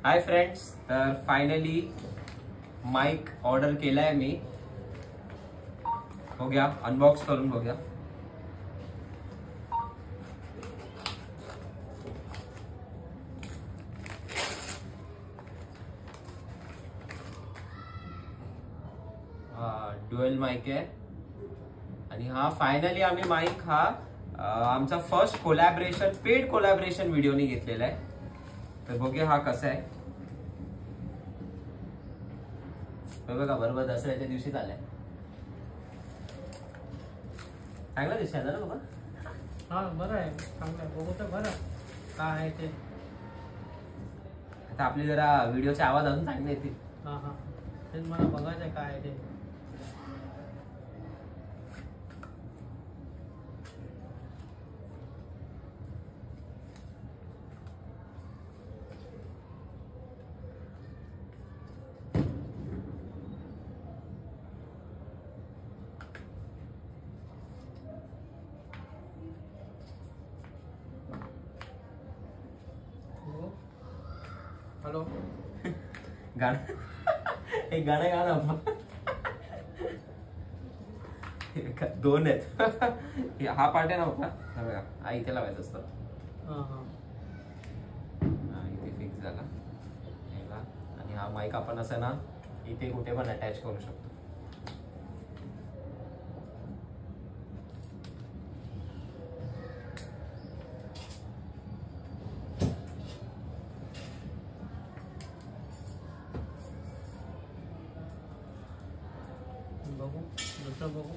Hi friends, तर finally mic order केलाय मी. हो गया, अनबॉक्स करून बघूया. ड्युअल माइक आहे आणि हा फायनली आम्ही माइक हा आमचा फर्स्ट कोलॅबरेशन, पेड कोलॅबरेशन व्हिडिओनी घेतलेला आहे. तर बघूया हा कसा आहे. बघा, बरोबर दसऱ्याच्या दिवशी आलाय. चांगला दिसतोय ना बाबा. हा बरं आहे, चांगलं आहे. बघू तर बरं काय आहे ते. आता आपली जरा व्हिडिओचे आवाज अजून चांगले येतील. हा हा, तेच मला बघायचं काय आहे ते. हॅलो, गाणं एक गाणं गा ना. दोन आहेत. हा पार्ट आहे ना बघा. हा इथे लावायचं असतं. इथे फिक्स झाला. आणि हा माईक आपण असं ना इथे कुठे पण अटॅच करू शकतो. बघू दुसरं बघू.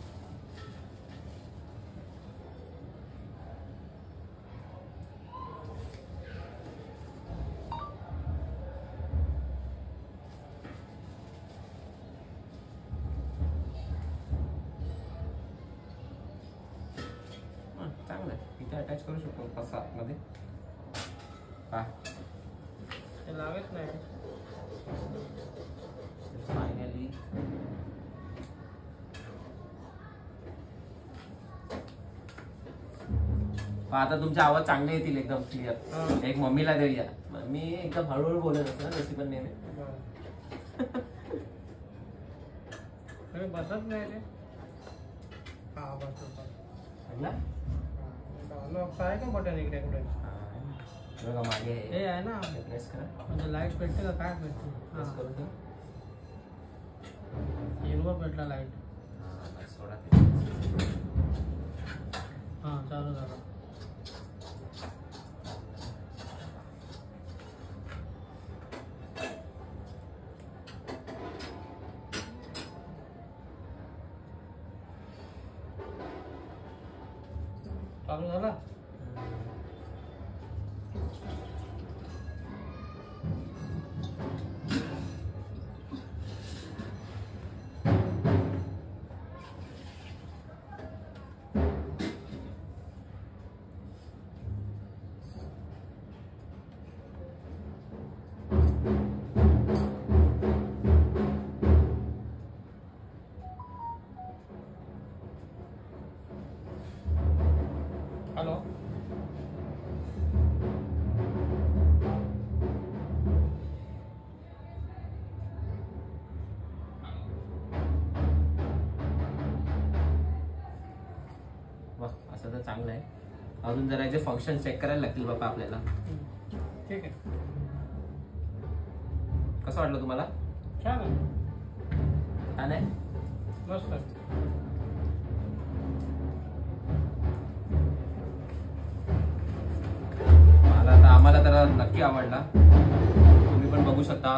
चांगलं आहे, इथे अटॅच करू शकतो कसा आतमध्ये. ते लावेच नाही. फायनली आता तुमचे आवाज चांगले येतील, एकदम क्लिअर. एक मम्मीला देऊया. मी एकदम हळूहळू बोलत असतो ना जशी पण नेहमी. बसत नाही ते. हा बसत आहे का बटन इकडे कुठे? बघा मागे हे आहे ना, प्रेस करा. म्हणजे लाईट पेटते का काय पेटते? प्रेस करून द्या. हिरवा पेटला लाईट. सोडा. हा चालू झालं. चालू झाला. हॅलो, वा, असं तर चांगलं आहे. अजून जरा याचे फंक्शन चेक करायला लागतील बाबा आपल्याला. ठीक आहे. कसं वाटलं तुम्हाला? छान आहे. छान आहे, मस्त आहे. आम्हाला तर नक्की आवडला. तुम्ही पण बघू शकता.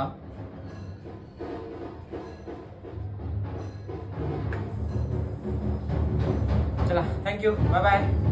चला, थँक्यू, बाय बाय.